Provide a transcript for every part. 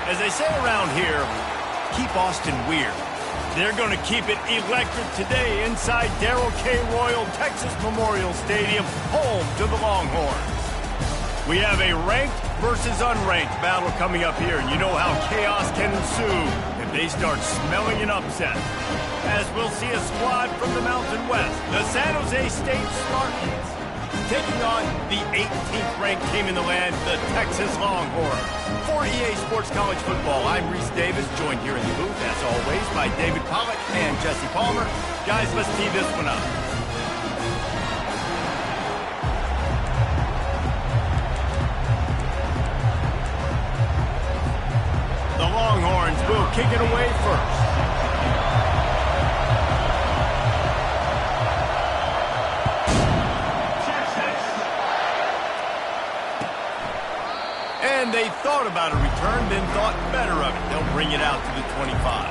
As they say around here, keep Austin weird. They're going to keep it electric today inside Darrell K. Royal Texas Memorial Stadium, home to the Longhorns. We have a ranked versus unranked battle coming up here, and you know how chaos can ensue if they start smelling an upset. As we'll see a squad from the Mountain West, the San Jose State Spartans, taking on the 18th ranked team in the land, the Texas Longhorns. For EA Sports College Football, I'm Reese Davis, joined here in the booth, as always, by David Pollack and Jesse Palmer. Guys, let's tee this one up. The Longhorns will kick it away first. And they thought about a return, then thought better of it. They'll bring it out to the 25.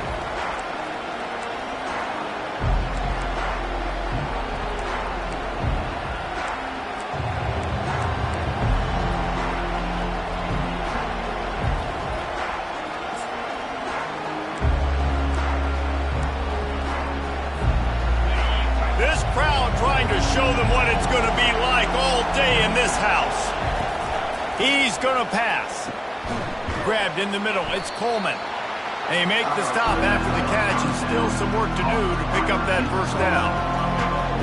This crowd trying to show them what it's going to be like all day in this house. He's going to pass. Grabbed in the middle. It's Coleman. They make the stop after the catch, and still some work to do to pick up that first down.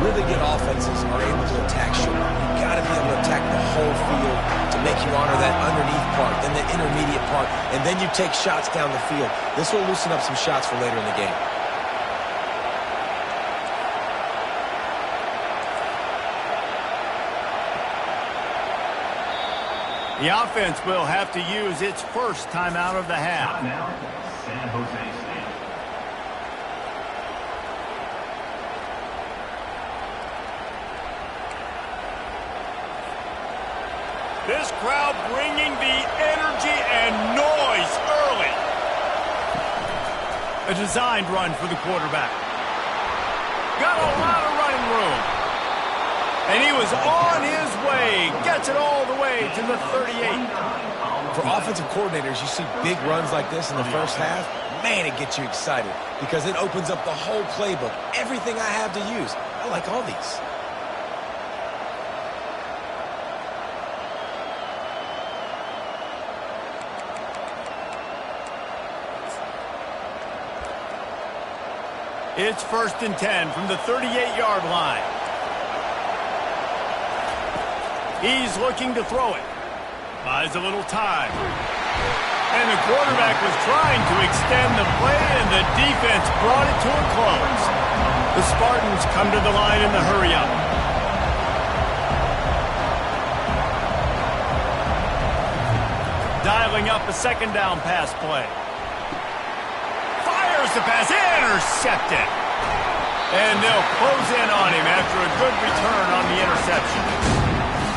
Really good offenses are able to attack short. You've got to be able to attack the whole field to make you honor that underneath part, then the intermediate part, and then you take shots down the field. This will loosen up some shots for later in the game. The offense will have to use its first timeout of the half. Now, San Jose State. This crowd bringing the energy and noise early. A designed run for the quarterback. Got a lot of running room. And he was on his way. Gets it all the way to the 38. For offensive coordinators, you see big runs like this in the first half. Man, it gets you excited because it opens up the whole playbook. Everything I have to use. I like all these. It's 1st and 10 from the 38-yard line. He's looking to throw it. Buys a little time. And the quarterback was trying to extend the play, and the defense brought it to a close. The Spartans come to the line in the hurry-up. Dialing up a second down pass play. Fires the pass, intercepted. And they'll close in on him after a good return on the interception.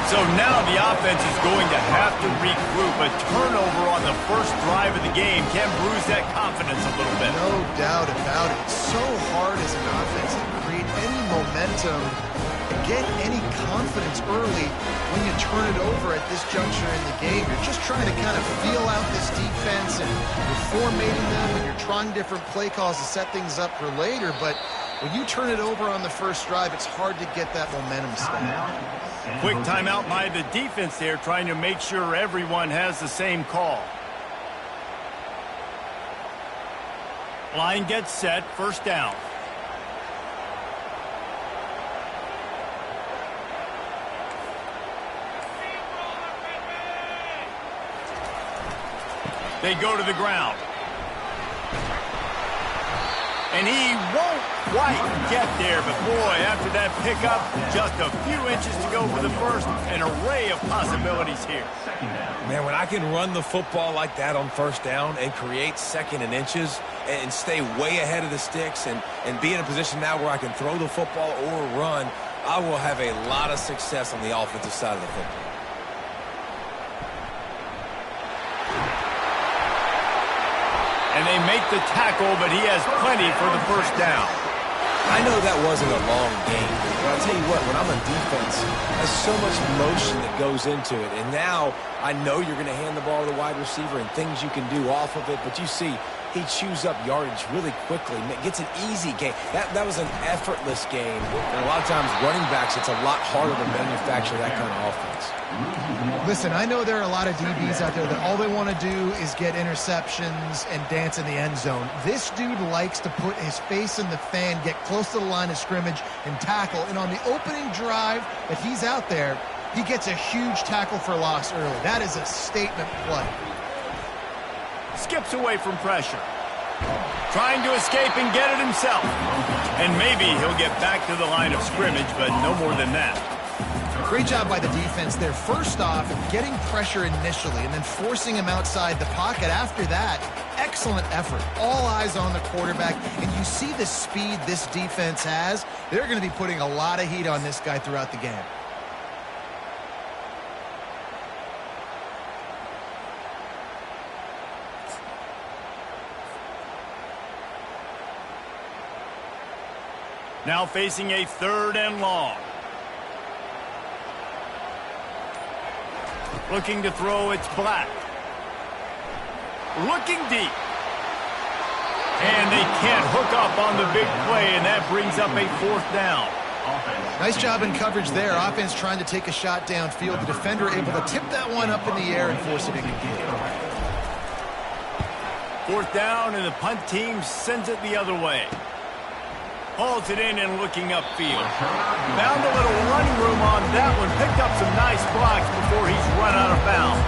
So now the offense is going to have to regroup. A turnover on the first drive of the game can bruise that confidence a little bit. No doubt about it. It's so hard as an offense to create any momentum and get any confidence early when you turn it over at this juncture in the game. You're just trying to kind of feel out this defense, and you're formatting them, and you're trying different play calls to set things up for later. But when you turn it over on the first drive, it's hard to get that momentum started. Quick timeout by the defense there, trying to make sure everyone has the same call. Line gets set, first down. They go to the ground. And he won't quite get there, but boy, after that pickup, just a few inches to go for the first. An array of possibilities here. Man, when I can run the football like that on first down and create second and inches and stay way ahead of the sticks and be in a position now where I can throw the football or run, I will have a lot of success on the offensive side of the football. And they make the tackle, but he has plenty for the first down. I know that wasn't a long game, but I'll tell you what, when I'm on defense, there's so much motion that goes into it. And now I know you're going to hand the ball to the wide receiver and things you can do off of it. But you see, he chews up yardage really quickly, gets an easy game. That was an effortless game. And a lot of times running backs, it's a lot harder to manufacture that kind of offense. Listen, I know there are a lot of DBs out there that all they want to do is get interceptions and dance in the end zone. This dude likes to put his face in the fan, get close to the line of scrimmage, and tackle. And on the opening drive that he's out there, he gets a huge tackle for loss early. That is a statement play. Skips away from pressure. Trying to escape and get it himself. And maybe he'll get back to the line of scrimmage, but no more than that. Great job by the defense there. First off, getting pressure initially and then forcing him outside the pocket after that. Excellent effort. All eyes on the quarterback. And you see the speed this defense has. They're going to be putting a lot of heat on this guy throughout the game. Now facing a 3rd and long. Looking to throw, it's Black. Looking deep. And they can't hook up on the big play, and that brings up a 4th down. Nice job in coverage there. Offense trying to take a shot downfield. The defender able to tip that one up in the air and force it incomplete. 4th down, and the punt team sends it the other way. Hauls it in and looking upfield. Found a little running room on that one. Picked up some nice blocks before he's run out of bounds.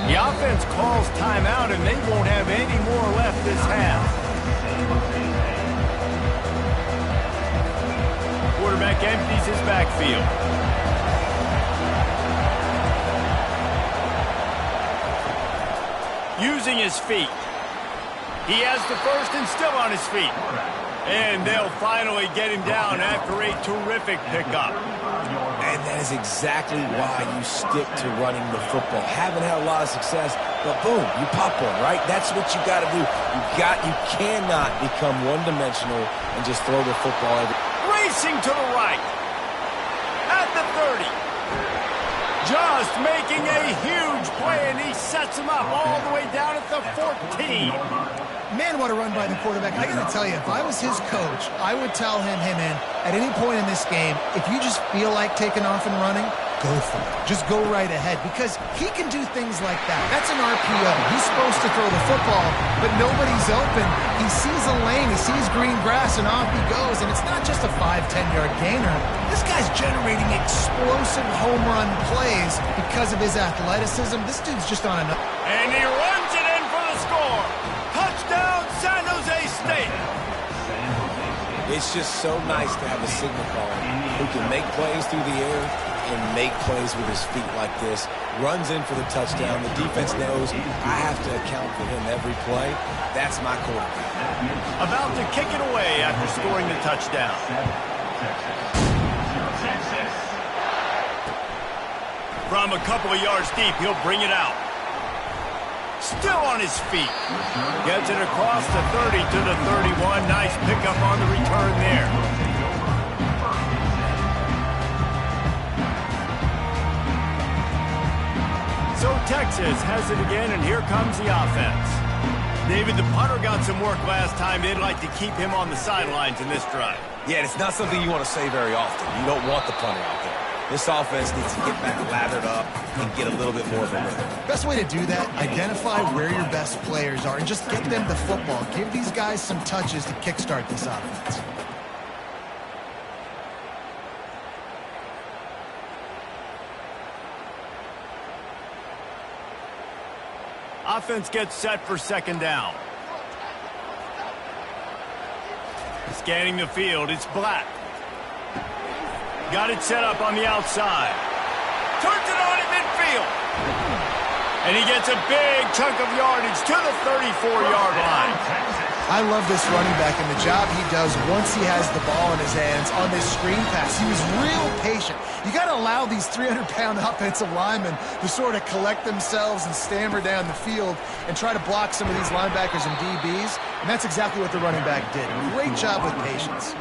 The offense calls timeout, and they won't have any more left this half. Quarterback empties his backfield. Using his feet. He has the first and still on his feet. And they'll finally get him down after a terrific pickup. And that is exactly why you stick to running the football. Haven't had a lot of success, but boom, you pop one, right? That's what you got to do. You cannot become one-dimensional and just throw the football every. Racing to the right. At the 30. Just making a huge play, and he sets him up all the way down at the 14. Man, what a run by the quarterback. I got to tell you, if I was his coach, I would tell him, hey, man, at any point in this game, if you just feel like taking off and running, go for it. Just go right ahead, because he can do things like that. That's an RPO. He's supposed to throw the football, but nobody's open. He sees a lane, he sees green grass, and off he goes. And it's not just a 5-10-yard gainer. This guy's generating explosive home run plays because of his athleticism. This dude's just on another. And he runs it in for the score. Touchdown, San Jose State. It's just so nice to have a signal caller who can make plays through the air and make plays with his feet like this. Runs in for the touchdown. The defense knows I have to account for him every play. That's my quarterback. About to kick it away after scoring the touchdown. From a couple of yards deep, he'll bring it out. Still on his feet. Gets it across the 30 to the 31. Nice pickup on the return there. So Texas has it again, and here comes the offense. David, the punter got some work last time. They'd like to keep him on the sidelines in this drive. Yeah, it's not something you want to say very often. You don't want the punter out there. This offense needs to get back lathered up and get a little bit more of a rhythm. Best way to do that, identify where your best players are and just get them the football. Give these guys some touches to kickstart this offense. Offense gets set for 2nd down. Scanning the field, it's Black. Got it set up on the outside. Turns it on in midfield. And he gets a big chunk of yardage to the 34-yard line. I love this running back and the job he does once he has the ball in his hands on this screen pass. He was real patient. You got to allow these 300-pound offensive linemen to sort of collect themselves and stammer down the field and try to block some of these linebackers and DBs, and that's exactly what the running back did. Great job with patience.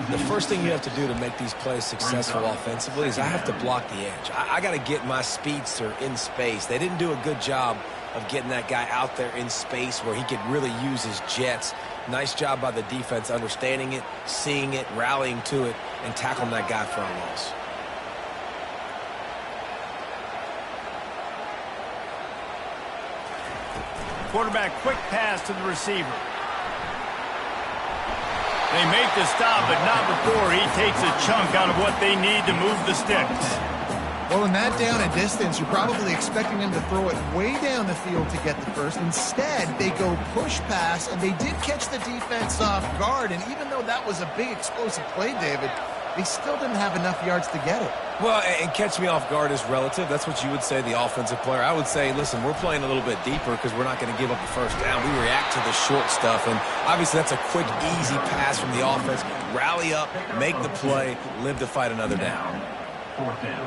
The first thing you have to do to make these plays successful offensively is I have to block the edge. I got to get my speedster in space. They didn't do a good job of getting that guy out there in space where he could really use his jets. Nice job by the defense understanding it, seeing it, rallying to it, and tackling that guy for a loss. Quarterback quick pass to the receiver. They make the stop, but not before he takes a chunk out of what they need to move the sticks. Well, in that down and distance, you're probably expecting them to throw it way down the field to get the first. Instead, they go push pass, and they did catch the defense off guard. And even though that was a big explosive play, David, they still didn't have enough yards to get it. Well, and catch me off guard is relative. That's what you would say, the offensive player. I would say, listen, we're playing a little bit deeper because we're not going to give up the first down. We react to the short stuff, and obviously that's a quick, easy pass from the offense. Rally up, make the play, live to fight another down. Fourth down.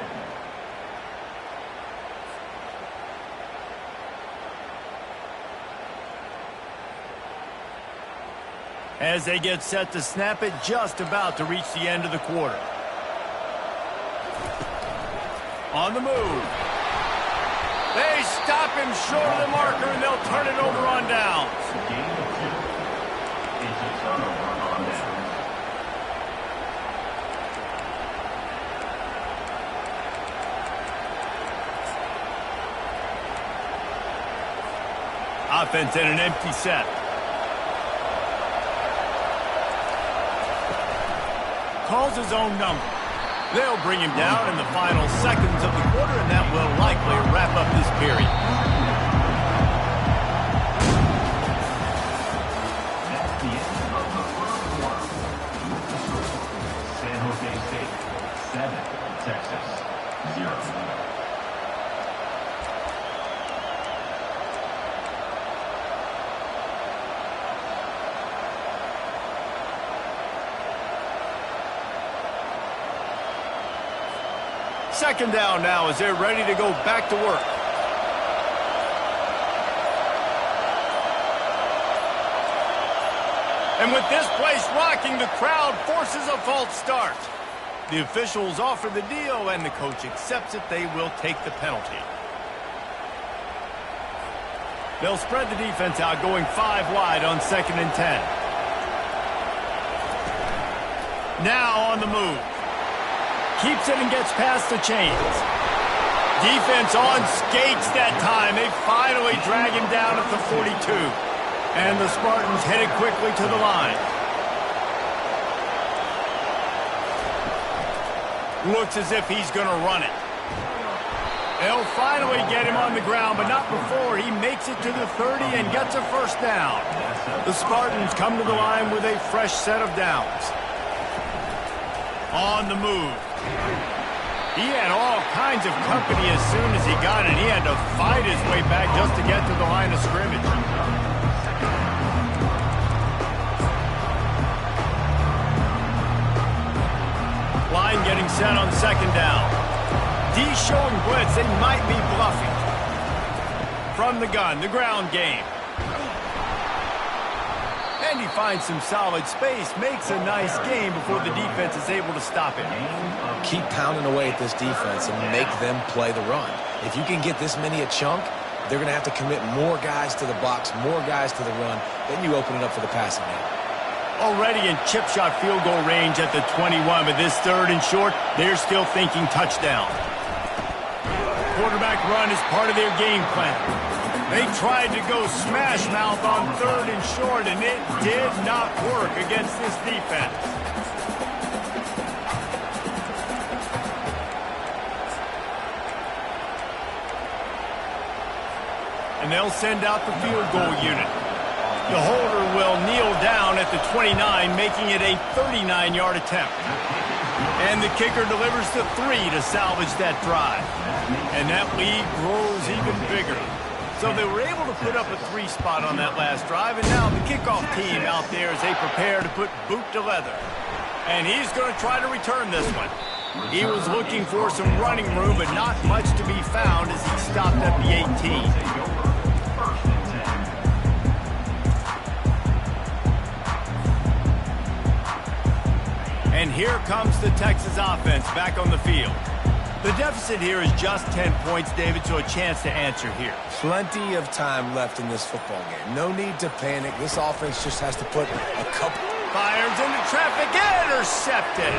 As they get set to snap it, just about to reach the end of the quarter. On the move. They stop him short of the marker, and they'll turn it over on downs. Gain of 2. It's a turnover on downs. Offense in an empty set. Calls his own number. They'll bring him down in the final seconds of the quarter, and that will likely wrap up this period. That's the end of the first quarter. San Jose State 7, Texas 0. Second down now as they're ready to go back to work. And with this place rocking, the crowd forces a false start. The officials offer the deal, and the coach accepts it. They will take the penalty. They'll spread the defense out, going 5 wide on 2nd and 10. Now on the move. Keeps it and gets past the chains. Defense on skates that time. They finally drag him down at the 42. And the Spartans headed quickly to the line. Looks as if he's going to run it. They'll finally get him on the ground, but not before he makes it to the 30 and gets a first down. The Spartans come to the line with a fresh set of downs. On the move. He had all kinds of company as soon as he got it. He had to fight his way back just to get to the line of scrimmage. Line getting set on 2nd down. D showing blitz. They might be bluffing. From the gun, the ground game. And he finds some solid space, makes a nice game before the defense is able to stop it. Keep pounding away at this defense and make them play the run. If you can get this many a chunk, they're going to have to commit more guys to the box, more guys to the run. Then you open it up for the passing game. Already in chip shot field goal range at the 21, but this 3rd and short, they're still thinking touchdown. Quarterback run is part of their game plan. They tried to go smash mouth on 3rd and short, and it did not work against this defense. And they'll send out the field goal unit. The holder will kneel down at the 29, making it a 39-yard attempt. And the kicker delivers the 3 to salvage that drive. And that lead grows even bigger. So they were able to put up a 3 spot on that last drive, and now the kickoff team out there as they prepare to put boot to leather. And he's going to try to return this one. He was looking for some running room, but not much to be found as he stopped at the 18. And here comes the Texas offense back on the field. The deficit here is just 10 points, David, so a chance to answer here. Plenty of time left in this football game. No need to panic. This offense just has to put a couple... Fires into traffic, intercepted.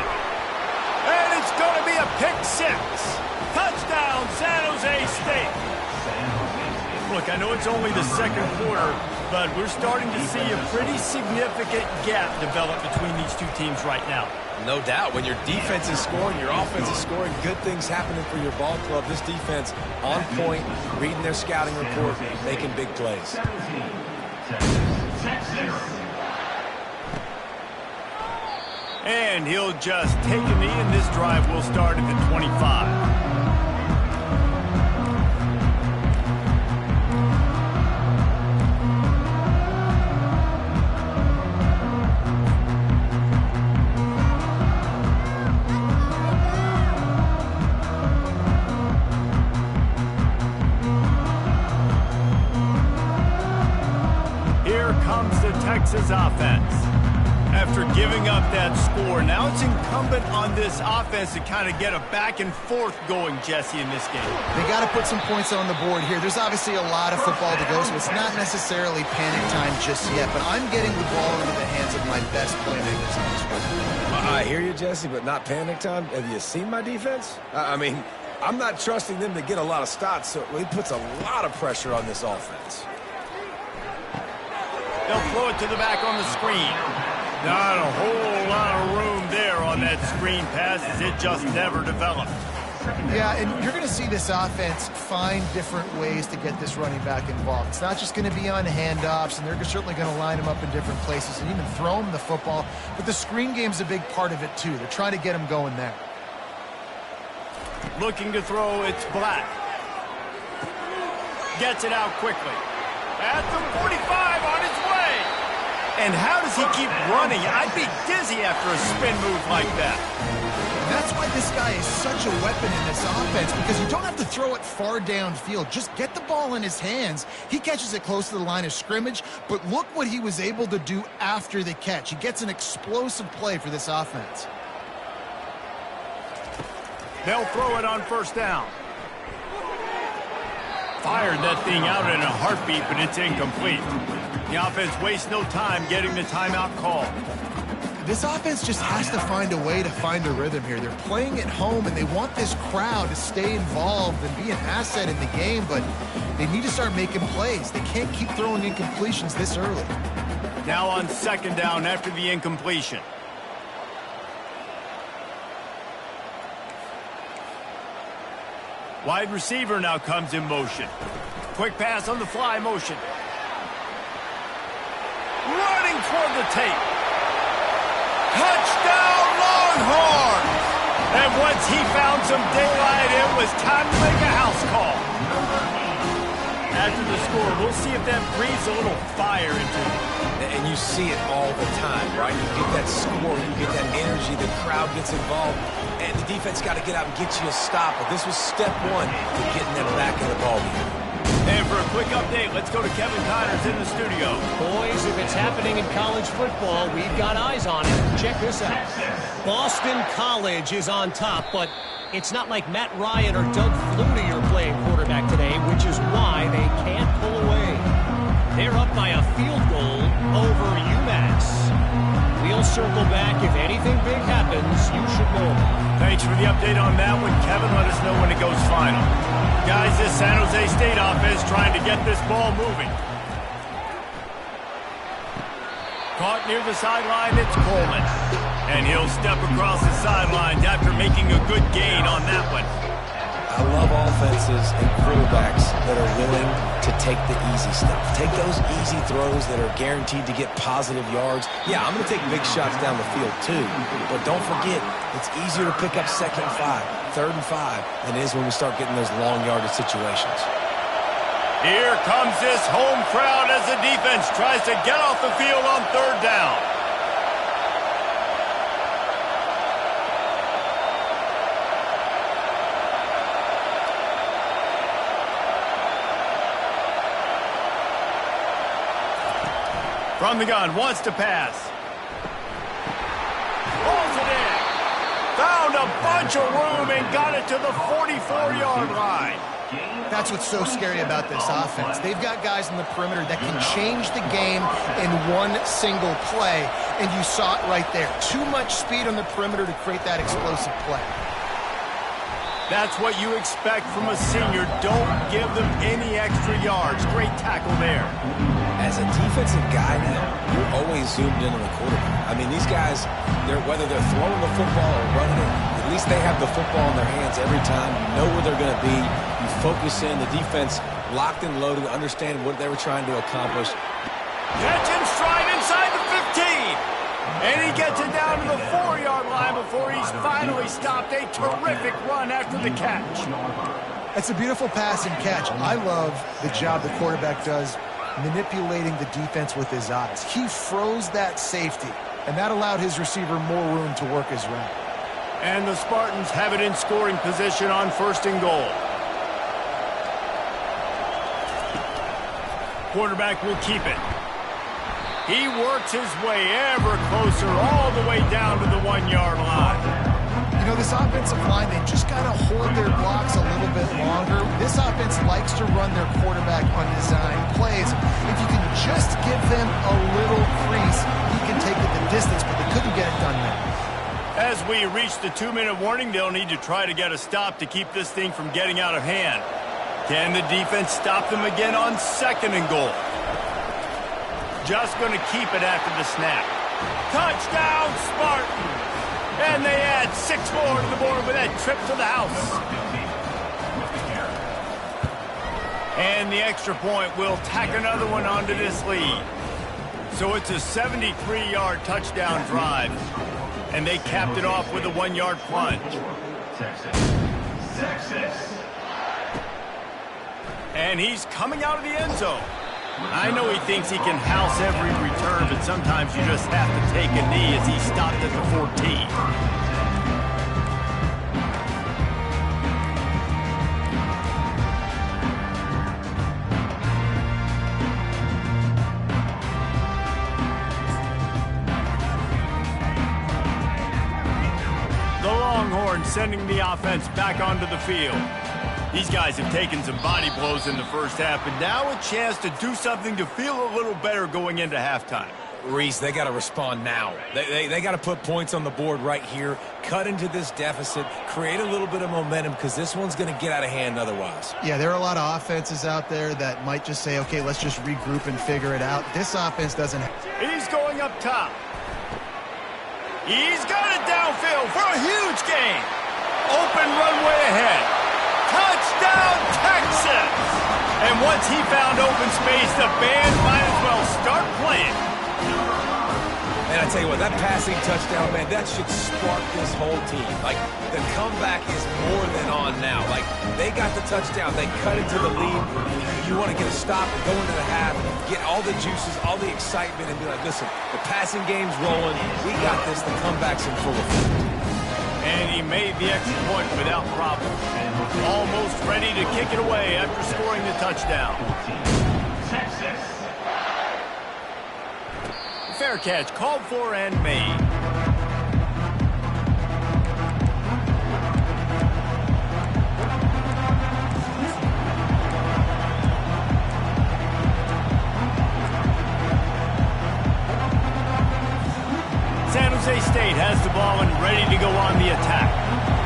And it's going to be a pick 6. Touchdown, San Jose State. Look, I know it's only the second quarter, but we're starting to see a pretty significant gap develop between these two teams right now. No doubt. When your defense is scoring, your offense is scoring, good things happening for your ball club. This defense on point, reading their scouting report, making big plays. And he'll just take a knee, and this drive will start at the 25. Here comes the Texas offense. After giving up that score, now it's incumbent on this offense to kind of get a back and forth going, Jesse, in this game. They got to put some points on the board here. There's obviously a lot of football to go, so it's not necessarily panic time just yet, but I'm getting the ball into the hands of my best playmakers on this one. I hear you, Jesse, but not panic time. Have you seen my defense? I mean, I'm not trusting them to get a lot of stops, so he puts a lot of pressure on this offense. They'll throw it to the back on the screen. Not a whole lot of room there on that screen pass as it just never developed. Yeah, and you're going to see this offense find different ways to get this running back involved. It's not just going to be on handoffs, and they're certainly going to line him up in different places and even throw him the football. But the screen game's a big part of it, too. They're trying to get him going there. Looking to throw, it's Black. Gets it out quickly. At the 45 on his way. And how does he keep running? I'd be dizzy after a spin move like that. And that's why this guy is such a weapon in this offense, because you don't have to throw it far downfield. Just get the ball in his hands. He catches it close to the line of scrimmage, but look what he was able to do after the catch. He gets an explosive play for this offense. They'll throw it on first down. Fired that thing out in a heartbeat, but it's incomplete. The offense wastes no time getting the timeout call. This offense just has to find a way to find a rhythm here. They're playing at home, and they want this crowd to stay involved and be an asset in the game, but they need to start making plays. They can't keep throwing incompletions this early. Now on second down after the incompletion. Wide receiver now comes in motion. Quick pass on the fly motion. Running toward the tape. Touchdown, Longhorns! And once he found some daylight, it was time to make a house call. After the score, we'll see if that breathes a little fire into it. And you see it all the time, right? You get that score, you get that energy, the crowd gets involved, and the defense got to get out and get you a stop. But this was step one to getting them back in the ballgame. And for a quick update, let's go to Kevin Connors in the studio. Boys, if it's happening in college football, we've got eyes on it. Check this out. Boston College is on top, but it's not like Matt Ryan or Doug Flutie are playing quarterback today, which is why they can't pull away. They're up by a field goal over UMass. We'll circle back. If anything big happens, you should know. Thanks for the update on that one, Kevin. Let us know when it goes final. Guys, this San Jose State offense trying to get this ball moving. Caught near the sideline, it's Coleman. And he'll step across the sidelines after making a good gain on that one. I love offenses and quarterbacks that are willing to take the easy stuff. Take those easy throws that are guaranteed to get positive yards. Yeah, I'm going to take big shots down the field too. But don't forget, it's easier to pick up 2nd and 5, 3rd and 5 than it is when we start getting those long yardage situations. Here comes this home crowd as the defense tries to get off the field on 3rd down. From the gun, wants to pass. Pulls it in. Found a bunch of room and got it to the 44-yard line. That's what's so scary about this offense. They've got guys in the perimeter that can change the game in one single play, and you saw it right there. Too much speed on the perimeter to create that explosive play. That's what you expect from a senior. Don't give them any extra yards. Great tackle there. As a defensive guy now, you're always zoomed in on the quarterback. I mean, these guys, whether they're throwing the football or running it, at least they have the football in their hands every time. You know where they're going to be. You focus in. The defense locked and loaded, understand what they were trying to accomplish. Catch in stride inside the 15. And he gets it down to the 4-yard line before he's finally stopped. A terrific run after the catch. It's a beautiful pass and catch. I love the job the quarterback does manipulating the defense with his eyes. He froze that safety, and that allowed his receiver more room to work his route. And the Spartans have it in scoring position on 1st and goal. Quarterback will keep it. He works his way ever closer all the way down to the 1-yard line. You know, this offensive line, they just got to hold their blocks a little bit longer. This offense likes to run their quarterback on design plays. If you can just give them a little crease, he can take it the distance, but they couldn't get it done now. As we reach the 2-minute warning, they'll need to try to get a stop to keep this thing from getting out of hand. Can the defense stop them again on 2nd and goal? Just going to keep it after the snap. Touchdown, Spartans! And they add 6 more to the board with that trip to the house. And the extra point will tack another one onto this lead. So it's a 73-yard touchdown drive. And they capped it off with a 1-yard plunge. Texas. And he's coming out of the end zone. I know he thinks he can house every return, but sometimes you just have to take a knee as he stopped at the 14. The Longhorns sending the offense back onto the field. These guys have taken some body blows in the first half, but now a chance to do something to feel a little better going into halftime. Reese, they got to respond now. They got to put points on the board right here, cut into this deficit, create a little bit of momentum, because this one's going to get out of hand otherwise. Yeah, there are a lot of offenses out there that might just say, okay, let's just regroup and figure it out. This offense doesn't. He's going up top. He's got it downfield for a huge gain. Open runway ahead. Touchdown, Texas! And once he found open space, the band might as well start playing. And I tell you what, that passing touchdown, man, that should spark this whole team. Like, the comeback is more than on now. Like, they got the touchdown. They cut into the lead. You want to get a stop, go into the half, get all the juices, all the excitement, and be like, listen, the passing game's rolling. We got this. The comeback's in full effect. And he made the extra point without problem. Almost ready to kick it away after scoring the touchdown. Texas. Fair catch called for and made. San Jose State has the ball and ready to go on the attack.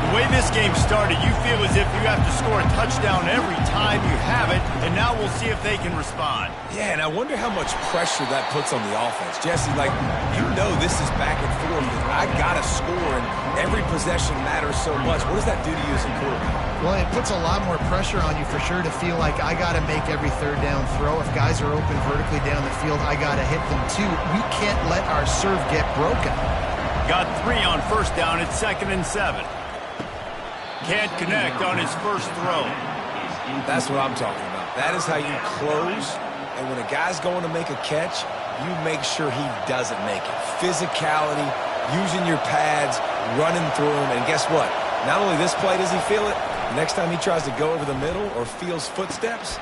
The way this game started, you feel as if you have to score a touchdown every time you have it, and now we'll see if they can respond. Yeah, and I wonder how much pressure that puts on the offense. Jesse, like, you know this is back and forth. I got to score, and every possession matters so much. What does that do to you as a quarterback? Well, it puts a lot more pressure on you for sure to feel like I got to make every third down throw. If guys are open vertically down the field, I got to hit them too. We can't let our serve get broken. Got 3 on first down. It's 2nd and 7. Can't connect on his first throw. That's what I'm talking about. That is how you close. And when a guy's going to make a catch, you make sure he doesn't make it. Physicality, using your pads, running through him. And guess what? Not only this play does he feel it, next time he tries to go over the middle or feels footsteps.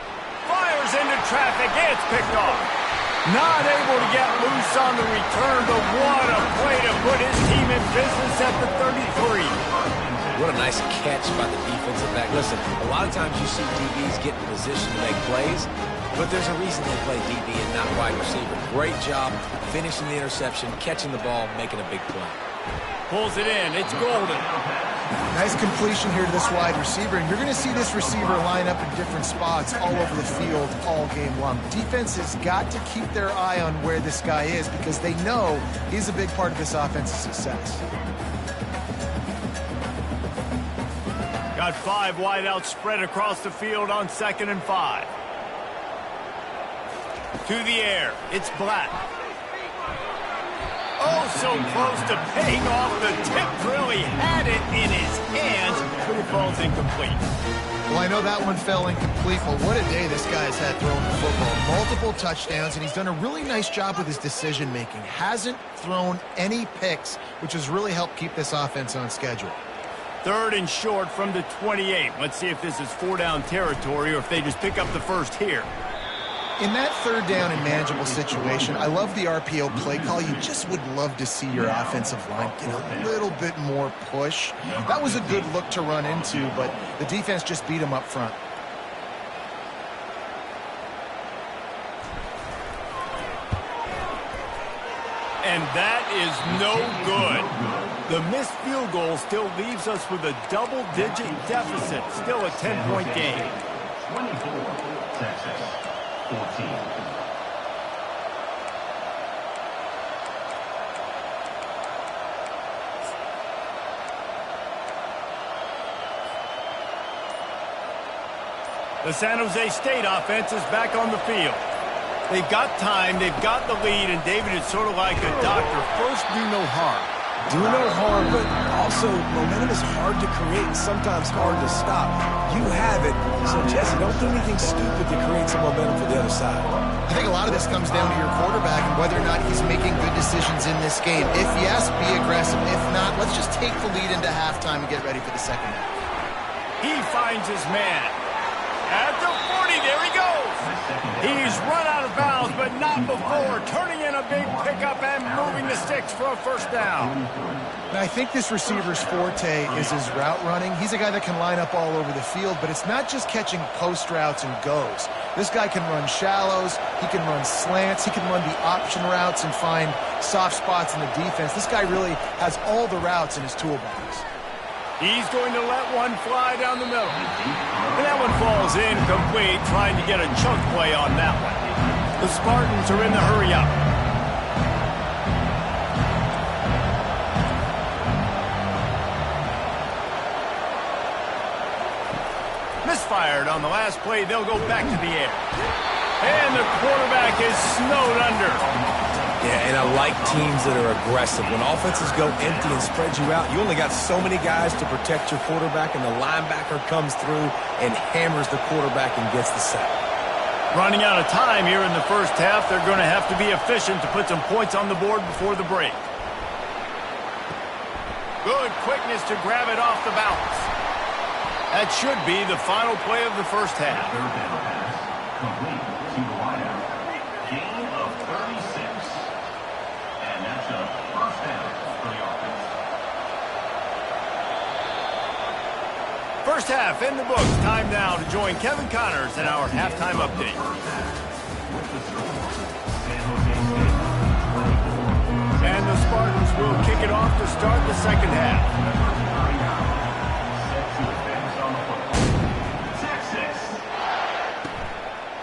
Fires into traffic. It's picked off. Not able to get loose on the return, but what a play to put his team in business at the 33. What a nice catch by the defensive back. Listen, a lot of times you see DBs get in position to make plays, but there's a reason they play DB and not wide receiver. Great job finishing the interception, catching the ball, making a big play. Pulls it in. It's Golden. Nice completion here to this wide receiver, and you're going to see this receiver line up in different spots all over the field all game long. Defense has got to keep their eye on where this guy is because they know he's a big part of this offense's success. Got 5 wideouts spread across the field on 2nd and 5. To the air. It's Black. Oh, so close to paying off the tip drill. He had it in his hands, but it falls incomplete. Well, I know that one fell incomplete, but what a day this guy has had throwing the football. Multiple touchdowns, and he's done a really nice job with his decision-making. Hasn't thrown any picks, which has really helped keep this offense on schedule. 3rd and short from the 28. Let's see if this is 4-down territory or if they just pick up the first here. In that 3rd down and manageable situation, I love the RPO play call. You just would love to see your offensive line get a little bit more push. That was a good look to run into, but the defense just beat him up front. And that is no good. The missed field goal still leaves us with a double-digit deficit. Still a 10-point game. 24, Texas. 14. The San Jose State offense is back on the field. They've got time, they've got the lead, and David is sort of like a doctor. First, do no harm. Do no harm, but also momentum is hard to create and sometimes hard to stop. You have it, so Jesse, don't do anything stupid to create some momentum for the other side. I think a lot of this comes down to your quarterback and whether or not he's making good decisions in this game. If yes, be aggressive. If not, let's just take the lead into halftime and get ready for the second half. He finds his man. At the 40, there he goes. He's run out of bounds, but not before. Turning in a big pickup and moving the sticks for a first down. And I think this receiver's forte is his route running. He's a guy that can line up all over the field, but it's not just catching post routes and goes. This guy can run shallows, he can run slants, he can run the option routes and find soft spots in the defense. This guy really has all the routes in his toolbox. He's going to let one fly down the middle. And that one falls incomplete, trying to get a chunk play on that one. The Spartans are in the hurry up. Misfired on the last play. They'll go back to the air. And the quarterback is snowed under. Yeah, and I like teams that are aggressive. When offenses go empty and spread you out, you only got so many guys to protect your quarterback, and the linebacker comes through and hammers the quarterback and gets the sack. Running out of time here in the first half, they're going to have to be efficient to put some points on the board before the break. Good quickness to grab it off the bounce. That should be the final play of the first half. Third down pass. Complete to the wideout. Gain of 36. And that's a first down for the offense. First half in the books. Time now to join Kevin Connors in our halftime update. With the score, San Jose State 24. And the Spartans will kick it off to start the second half. Set to advance on the football. Texas.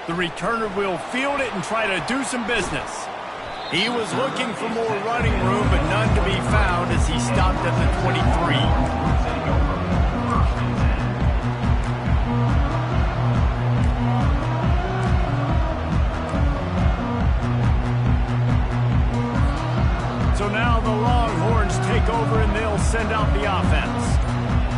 The returner will field it and try to do some business. He was looking for more running room, but none to be found as he stopped at the 23. take over, and they'll send out the offense.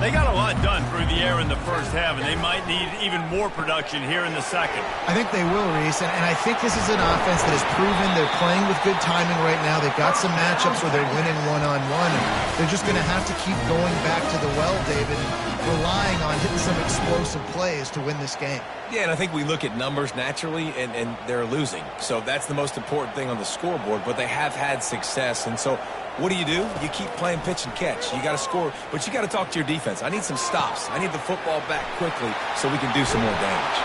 They got a lot done through the air in the first half, and they might need even more production here in the second. I think they will, Reese, and I think this is an offense that has proven they're playing with good timing right now. They've got some matchups where they're winning one-on-one, and they're just going to have to keep going back to the well, David, and relying on hitting some explosive plays to win this game. Yeah, and I think we look at numbers naturally, and they're losing. So that's the most important thing on the scoreboard, but they have had success, and so what do? You keep playing pitch and catch. You got to score, but you got to talk to your defense. I need some stops. I need the football back quickly so we can do some more damage.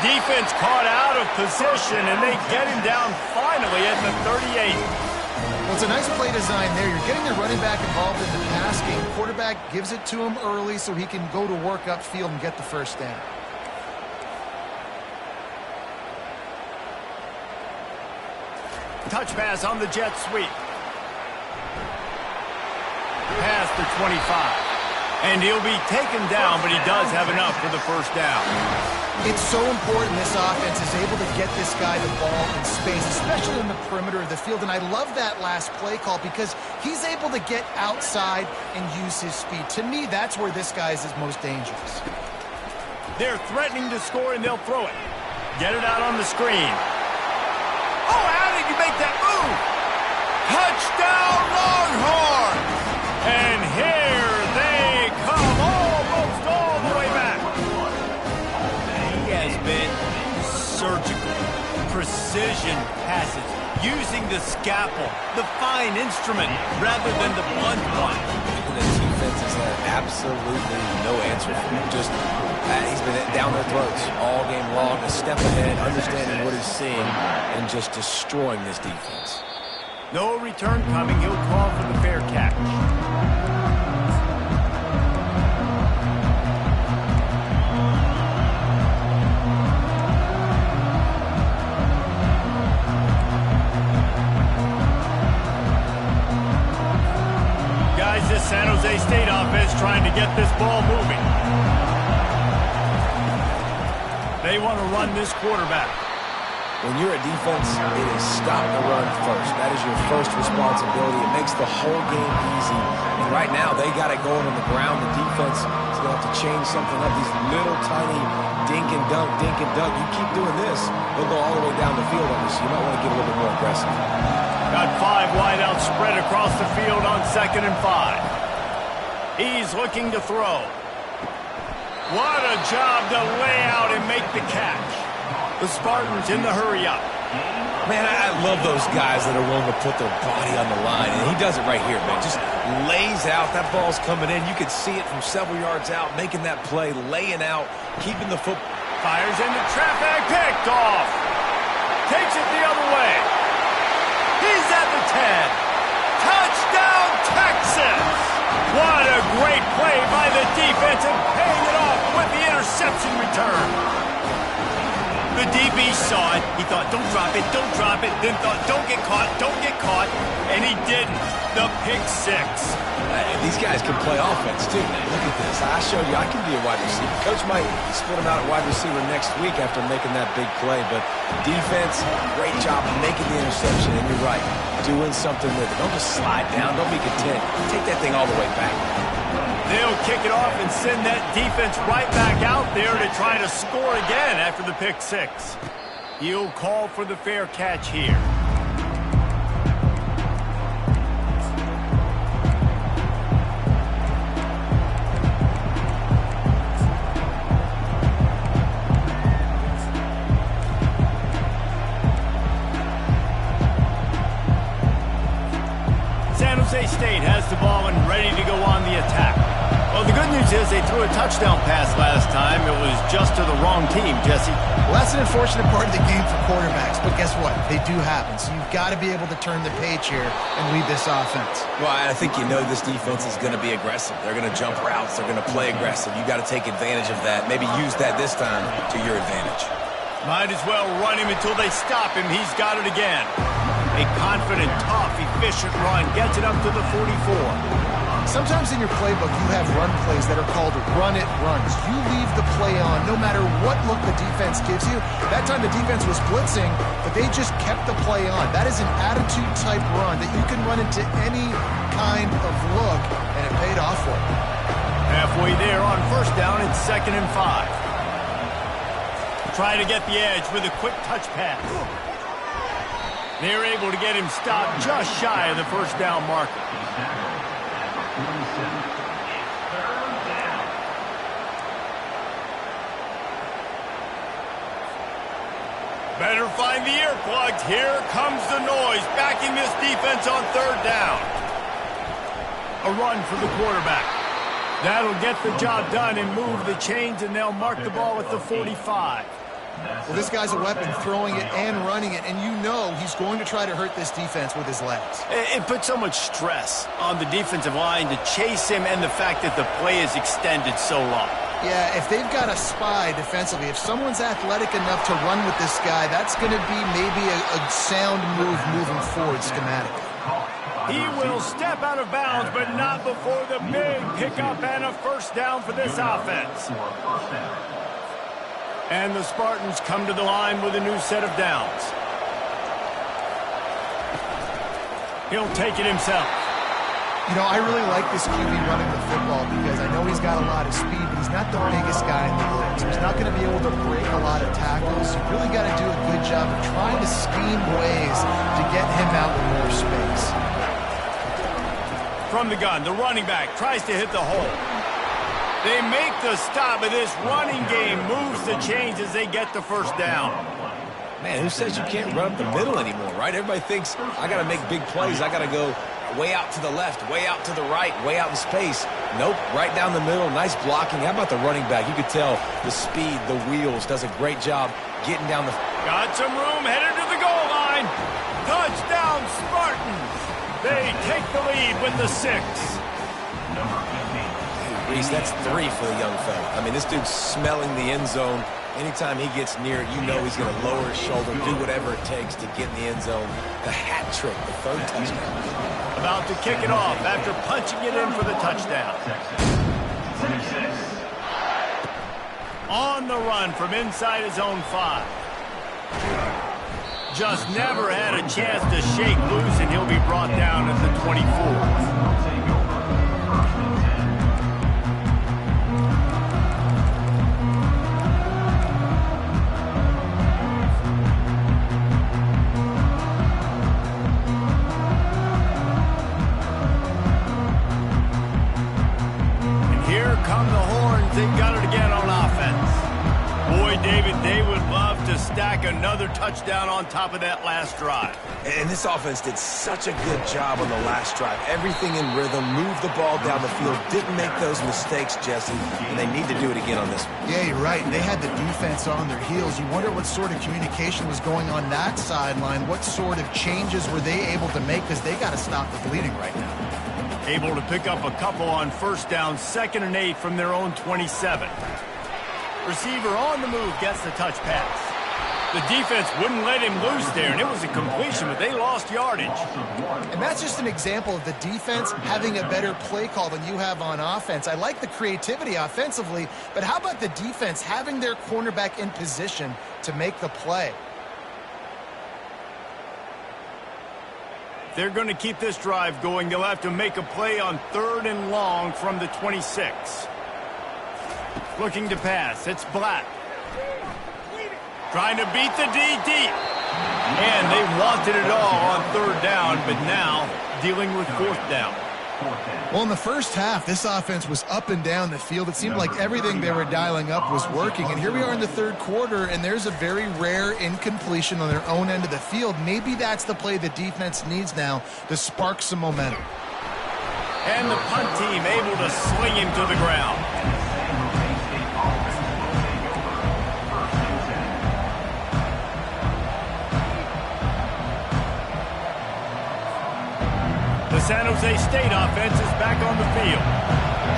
Defense caught out of position, and they get him down finally at the 38. Well, it's a nice play design there. You're getting your running back involved in the pass game. Quarterback gives it to him early so he can go to work upfield and get the first down. Touch pass on the jet sweep. Past the 25. And he'll be taken down, but he does have enough for the first down. It's so important this offense is able to get this guy the ball in space, especially in the perimeter of the field. And I love that last play call because he's able to get outside and use his speed. To me, that's where this guy is most dangerous. They're threatening to score, and they'll throw it. Get it out on the screen. Oh, how did you make that move? Touchdown, Longhorns! And here they come, almost all the way back. He has been surgical, precision passes, using the scalpel, the fine instrument, rather than the blunt one. The defense has had absolutely no answer for him. Just, he's been down their throats all game long, a step ahead, understanding what he's seeing, and just destroying this defense. No return coming. He'll call for the fair catch. Guys, this San Jose State offense trying to get this ball moving. They want to run this quarterback. When you're a defense, it is stop the run first. That is your first responsibility. It makes the whole game easy. And right now, they got it going on the ground. The defense is going to have to change something up. These little tiny dink and dunk, dink and dunk. You keep doing this, they'll go all the way down the field on you. So you might want to get a little bit more aggressive. Got 5 wide out spread across the field on 2nd and 5. He's looking to throw. What a job to lay out and make the catch. The Spartans in the hurry-up. Man, I love those guys that are willing to put their body on the line, and he does it right here, man. Just lays out. That ball's coming in. You can see it from several yards out, making that play, laying out, keeping the foot. Fires into traffic, picked off. Takes it the other way. He's at the 10. Touchdown, Texas! What a great play by the defense and paying it off with the interception return. The DB saw it. He thought, don't drop it, then thought, don't get caught, and he didn't. The pick 6. Hey, these guys can play offense, too, man. Look at this. I showed you I can be a wide receiver. Coach might split him out at wide receiver next week after making that big play, but defense, great job making the interception, and you're right, doing something with it. Don't just slide down. Don't be content. Take that thing all the way back. They'll kick it off and send that defense right back out there to try to score again after the pick 6. He'll call for the fair catch here. San Jose State has the ball and ready to go on the attack. Well, the good news is they threw a touchdown pass last time. It was just to the wrong team, Jesse. Well, that's an unfortunate part of the game for quarterbacks, but guess what? They do happen, so you've got to be able to turn the page here and lead this offense. Well, I think you know this defense is going to be aggressive. They're going to jump routes. They're going to play aggressive. You got to take advantage of that. Maybe use that this time to your advantage. Might as well run him until they stop him. He's got it again. A confident, tough, efficient run gets it up to the 44. Sometimes in your playbook, you have run plays that are called run-it runs. You leave the play on no matter what look the defense gives you. That time the defense was blitzing, but they just kept the play on. That is an attitude-type run that you can run into any kind of away there on first down and 2nd and 5. Try to get the edge with a quick touch pass. They're able to get him stopped just shy of the first down marker. Better find the earplugs. Here comes the noise, backing this defense on 3rd down. A run for the quarterback. That'll get the job done and move the chains, and they'll mark the ball at the 45. Well, this guy's a weapon, throwing it and running it, and you know he's going to try to hurt this defense with his legs. It puts so much stress on the defensive line to chase him, and the fact that the play is extended so long. Yeah, if they've got a spy defensively, if someone's athletic enough to run with this guy, that's going to be maybe a sound move moving forward schematically. He will step out of bounds, but not before the big pickup and a first down for this offense. And the Spartans come to the line with a new set of downs. He'll take it himself. You know, I really like this QB running the football because I know he's got a lot of speed, but he's not the biggest guy in the world. So he's not going to be able to break a lot of tackles. You really got to do a good job of trying to scheme ways to get him out with more space. From the gun, the running back tries to hit the hole. They make the stop, but this running game moves the chains as they get the first down. Man, who says you can't run up the middle anymore, right? Everybody thinks, I got to make big plays. I got to go way out to the left, way out to the right, way out in space. Nope, right down the middle, nice blocking. How about the running back? You could tell the speed, the wheels, does a great job getting down the... Got some room, headed to the goal line. Touchdown, Spartans. They take the lead with the 6. Reese, that's 3 for the young fella. I mean, this dude's smelling the end zone. Anytime he gets near it, you know he's going to lower his shoulder, do whatever it takes to get in the end zone. The hat trick, the 3rd touchdown. About to kick it off after punching it in for the touchdown. On the run from inside his own 5. Just never had a chance to shake loose, and he'll be brought down at the 24. They've got it again on offense. Boy, David, they would love to stack another touchdown on top of that last drive. And this offense did such a good job on the last drive. Everything in rhythm, moved the ball down the field, didn't make those mistakes, Jesse, and they need to do it again on this one. Yeah, you're right. They had the defense on their heels. You wonder what sort of communication was going on that sideline. What sort of changes were they able to make, because they got to stop the bleeding right now. Able to pick up a couple on first down, 2nd and 8 from their own 27. Receiver on the move gets the touch pass. The defense wouldn't let him loose there, and it was a completion, but they lost yardage. And that's just an example of the defense having a better play call than you have on offense. I like the creativity offensively, but how about the defense having their cornerback in position to make the play? They're going to keep this drive going. They'll have to make a play on 3rd and long from the 26. Looking to pass. It's Black. Trying to beat the D deep. And they wanted it all on 3rd down, but now dealing with 4th down. Well, in the first half, this offense was up and down the field. It seemed like everything they were dialing up was working. And here we are in the 3rd quarter, and there's a very rare incompletion on their own end of the field. Maybe that's the play the defense needs now to spark some momentum. And the punt team able to swing him to the ground. The San Jose State offense is back on the field.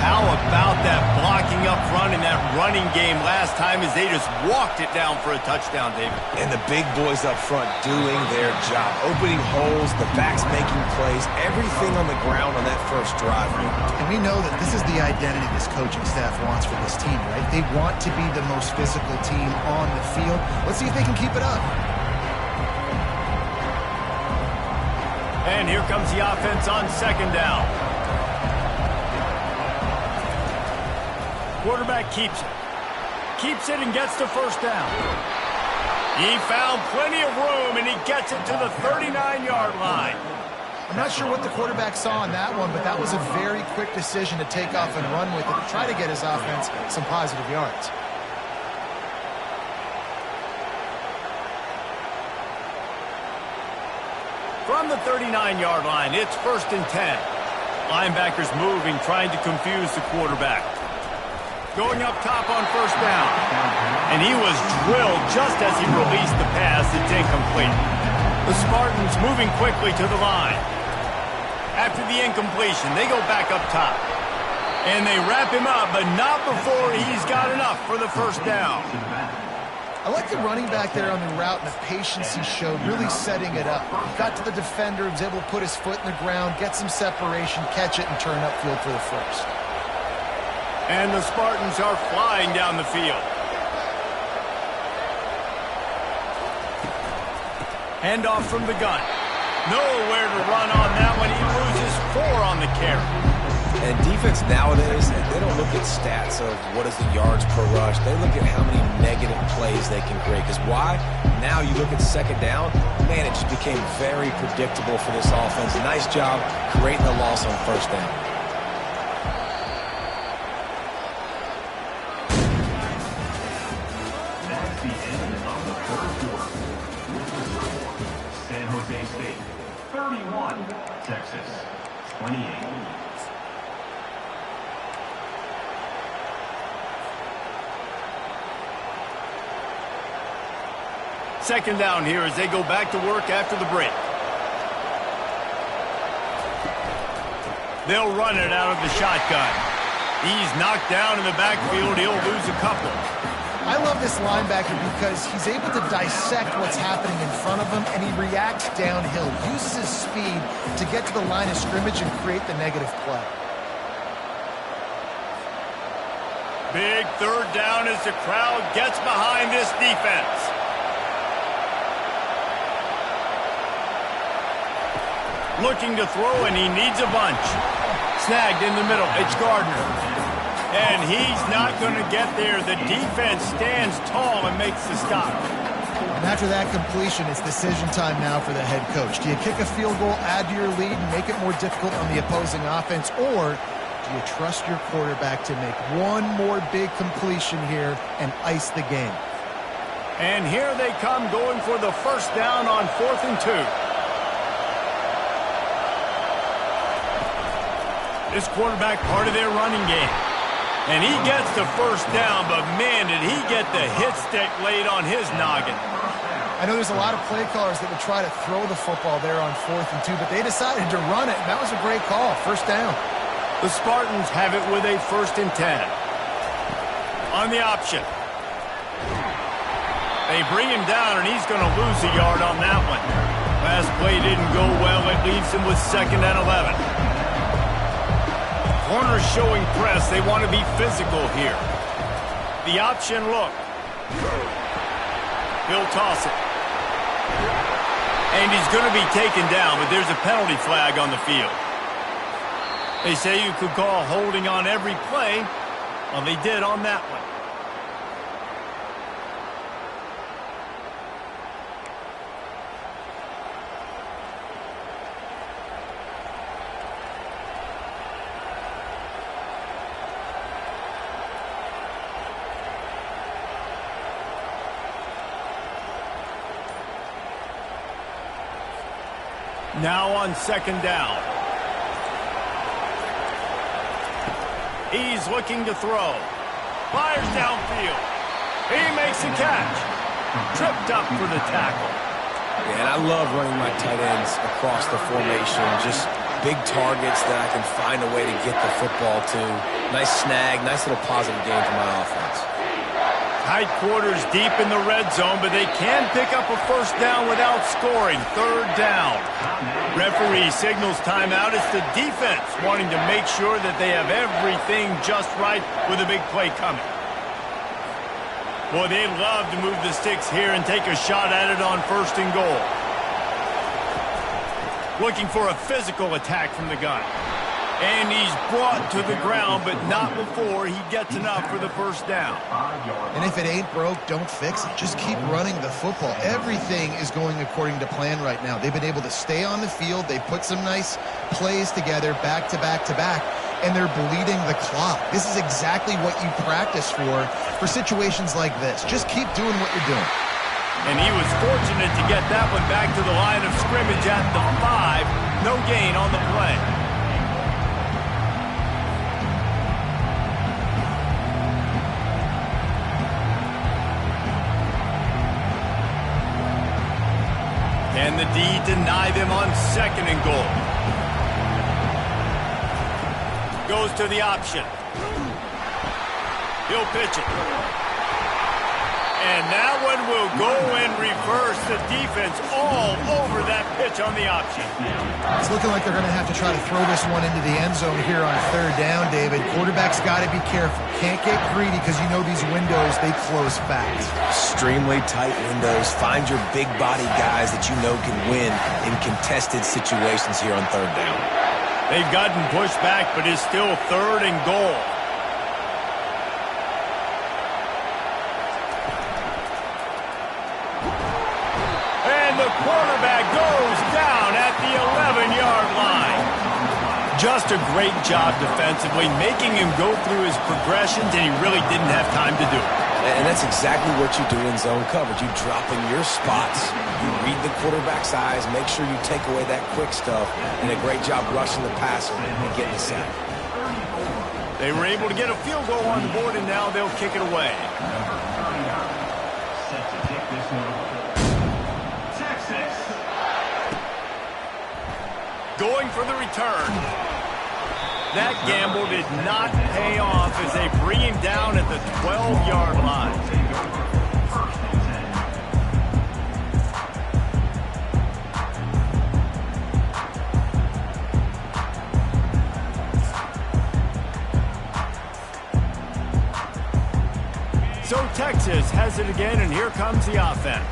How about that blocking up front and that running game last time as they just walked it down for a touchdown, David? And the big boys up front doing their job. Opening holes, the backs making plays, everything on the ground on that first drive. And we know that this is the identity this coaching staff wants for this team, right? They want to be the most physical team on the field. Let's see if they can keep it up. And here comes the offense on 2nd down. Quarterback keeps it. Keeps it and gets the first down. He found plenty of room, and he gets it to the 39-yard line. I'm not sure what the quarterback saw on that one, but that was a very quick decision to take off and run with it to try to get his offense some positive yards. From the 39-yard line, it's 1st and 10. Linebackers moving, trying to confuse the quarterback. Going up top on 1st down. And he was drilled just as he released the pass. It's incomplete. The Spartans moving quickly to the line. After the incompletion, they go back up top. And they wrap him up, but not before he's got enough for the 1st down. I like the running back there on the route and the patience he showed, really setting it up. He got to the defender, was able to put his foot in the ground, get some separation, catch it, and turn upfield for the first. And the Spartans are flying down the field. Handoff from the gun. Nowhere to run on that one. He loses 4 on the carry. And defense nowadays, they don't look at stats of what is the yards per rush. They look at how many negative plays they can create. Because why? Now you look at 2nd down, man, it just became very predictable for this offense. Nice job creating the loss on 1st down. That's the end of the 3rd quarter. With the score, San Jose State 31, Texas 28. Second down here as they go back to work after the break. They'll run it out of the shotgun. He's knocked down in the backfield. He'll lose a couple. I love this linebacker because he's able to dissect what's happening in front of him, and he reacts downhill, uses his speed to get to the line of scrimmage and create the negative play. Big 3rd down as the crowd gets behind this defense. Looking to throw, and he needs a bunch. Snagged in the middle. It's Gardner. And he's not going to get there. The defense stands tall and makes the stop. And after that completion, it's decision time now for the head coach. Do you kick a field goal, add to your lead, and make it more difficult on the opposing offense, or do you trust your quarterback to make one more big completion here and ice the game? And here they come going for the 1st down on 4th and 2. This quarterback part of their running game. And he gets the 1st down, but man, did he get the hit stick laid on his noggin. I know there's a lot of play callers that would try to throw the football there on 4th and 2, but they decided to run it, and that was a great call. 1st down. The Spartans have it with a 1st and 10. On the option. They bring him down, and he's going to lose a yard on that one. Last play didn't go well. It leaves him with 2nd and 11. Corners showing press. They want to be physical here. The option look. He'll toss it. And he's going to be taken down, but there's a penalty flag on the field. They say you could call holding on every play. Well, they did on that one. Now on 2nd down. He's looking to throw. Fires downfield. He makes a catch. Tripped up for the tackle. Yeah, and I love running my tight ends across the formation. Just big targets that I can find a way to get the football to. Nice snag, nice little positive game for my offense. Tight quarters deep in the red zone, but they can pick up a 1st down without scoring. 3rd down. Referee signals timeout. It's the defense wanting to make sure that they have everything just right with a big play coming. Boy, they'd love to move the sticks here and take a shot at it on 1st and goal. Looking for a physical attack from the gun. And he's brought to the ground, but not before he gets enough for the first down. And if it ain't broke, don't fix it. Just keep running the football. Everything is going according to plan right now. They've been able to stay on the field. They put some nice plays together, back to back to back, and they're bleeding the clock. This is exactly what you practice for situations like this. Just keep doing what you're doing. And he was fortunate to get that one back to the line of scrimmage at the 5. No gain on the play. And the D deny them on 2nd and goal. Goes to the option. He'll pitch it. And that one will go and reverse. The defense all over that pitch on the option. It's looking like they're going to have to try to throw this one into the end zone here on 3rd down, David. Quarterback's got to be careful. Can't get greedy because you know these windows, they close fast. Extremely tight windows. Find your big body guys that you know can win in contested situations here on 3rd down. They've gotten pushed back, but it's still 3rd and goal. The quarterback goes down at the 11-yard line. Just a great job defensively, making him go through his progressions, and he really didn't have time to do it. And that's exactly what you do in zone coverage. You drop in your spots. You read the quarterback's eyes, make sure you take away that quick stuff, and a great job rushing the passer and getting the sack. They were able to get a field goal on the board, and now they'll kick it away. Set to kick this one. Going for the return. That gamble did not pay off as they bring him down at the 12-yard line. So Texas has it again, and here comes the offense.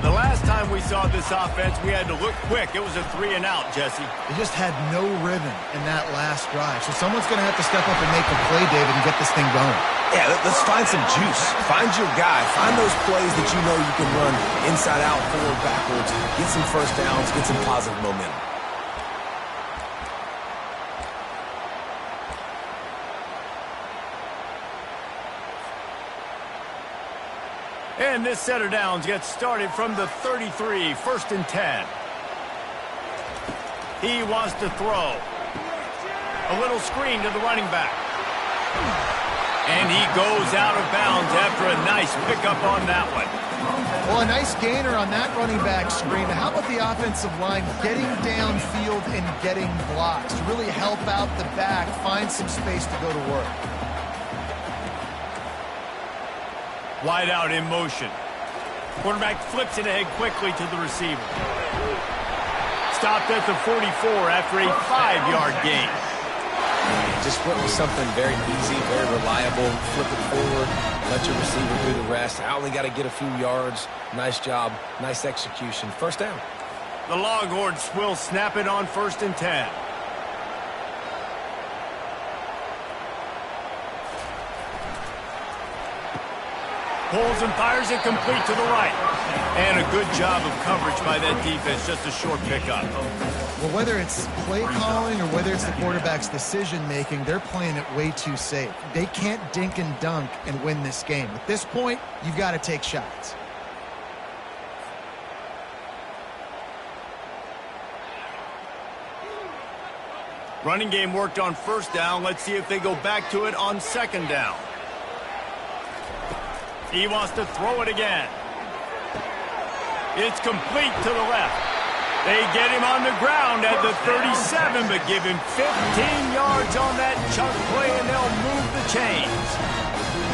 The last time we saw this offense, we had to look quick. It was a 3-and-out, Jesse. They just had no rhythm in that last drive. So someone's going to have to step up and make a play, David, and get this thing going. Yeah, let's find some juice. Find your guy. Find those plays that you know you can run inside out, forward, backwards. Get some first downs. Get some positive momentum. And this set of downs gets started from the 33, 1st and 10. He wants to throw. A little screen to the running back. And he goes out of bounds after a nice pickup on that one. Well, a nice gainer on that running back screen. How about the offensive line getting downfield and getting blocks to really help out the back, find some space to go to work? Wide out in motion. Quarterback flips it ahead quickly to the receiver. Stopped at the 44 after a 5-yard gain. Just went with something very easy, very reliable. Flip it forward, let your receiver do the rest. I only got to get a few yards. Nice job, nice execution. First down. The Longhorns will snap it on 1st and 10. Pulls and fires it complete to the right. And a good job of coverage by that defense, just a short pickup. Well, whether it's play calling or whether it's the quarterback's decision-making, they're playing it way too safe. They can't dink and dunk and win this game. At this point, you've got to take shots. Running game worked on 1st down. Let's see if they go back to it on 2nd down. He wants to throw it again. It's complete to the left. They get him on the ground at the 37, but give him 15 yards on that chunk play, and they'll move the chains.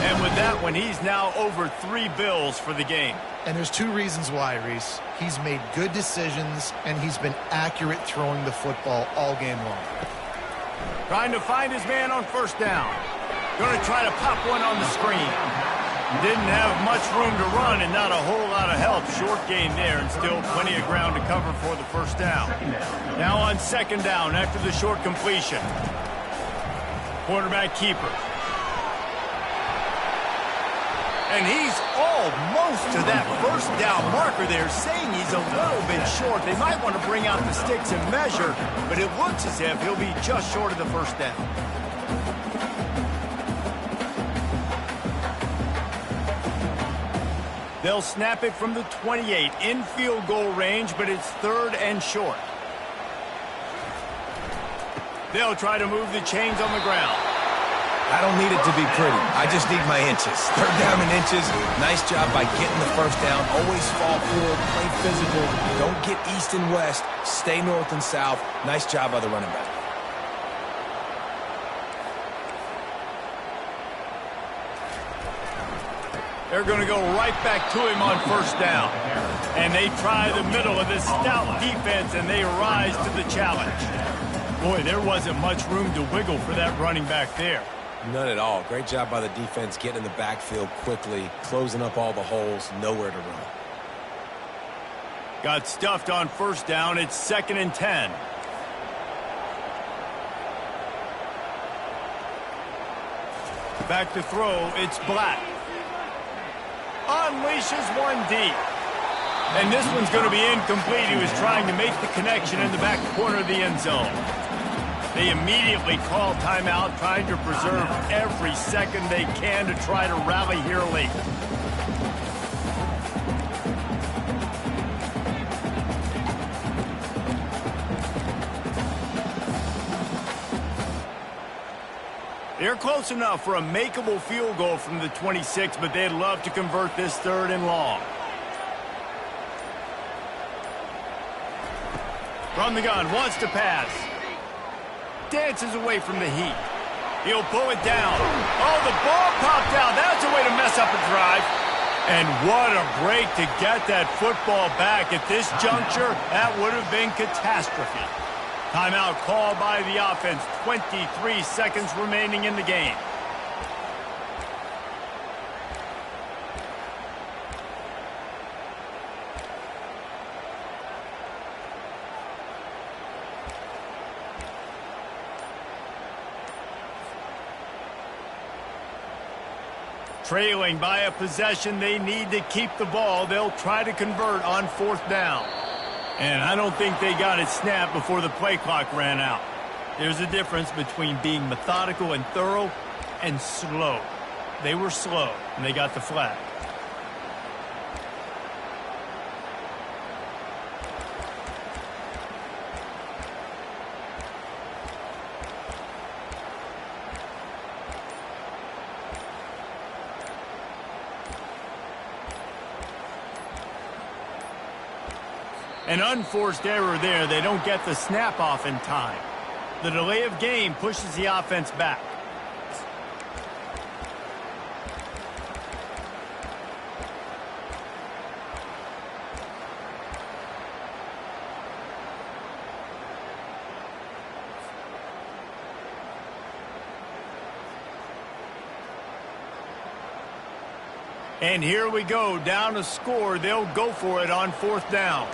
And with that one, he's now over 3 bills for the game. And there's 2 reasons why, Reese. He's made good decisions, and he's been accurate throwing the football all game long. Trying to find his man on 1st down. Going to try to pop one on the screen. Didn't have much room to run and not a whole lot of help. Short gain there and still plenty of ground to cover for the 1st down. Now on 2nd down after the short completion. Quarterback keeper. And he's almost to that first down marker there, saying he's a little bit short. They might want to bring out the sticks and measure, but it looks as if he'll be just short of the first down. They'll snap it from the 28 in field goal range, but it's 3rd and short. They'll try to move the chains on the ground. I don't need it to be pretty. I just need my inches. 3rd down and inches. Nice job by getting the first down. Always fall forward, play physical. Don't get east and west. Stay north and south. Nice job by the running back. They're going to go right back to him on first down. And they try the middle of this stout defense, and they rise to the challenge. Boy, there wasn't much room to wiggle for that running back there. None at all. Great job by the defense getting in the backfield quickly, closing up all the holes, nowhere to run. Got stuffed on first down. It's 2nd and 10. Back to throw. It's Black. Unleashes one deep. And this one's going to be incomplete. He was trying to make the connection in the back corner of the end zone. They immediately call timeout, trying to preserve every second they can to try to rally here late. They're close enough for a makeable field goal from the 26, but they'd love to convert this 3rd and long. From the gun, wants to pass. Dances away from the heat. He'll pull it down. Oh, the ball popped out. That's a way to mess up a drive. And what a break to get that football back. At this juncture, that would have been catastrophe. Timeout called by the offense. 23 seconds remaining in the game. Trailing by a possession, they need to keep the ball. They'll try to convert on 4th down. And I don't think they got it snapped before the play clock ran out. There's a difference between being methodical and thorough and slow. They were slow, and they got the flag. An unforced error there. They don't get the snap off in time. The delay of game pushes the offense back. And here we go, down a score. They'll go for it on 4th down.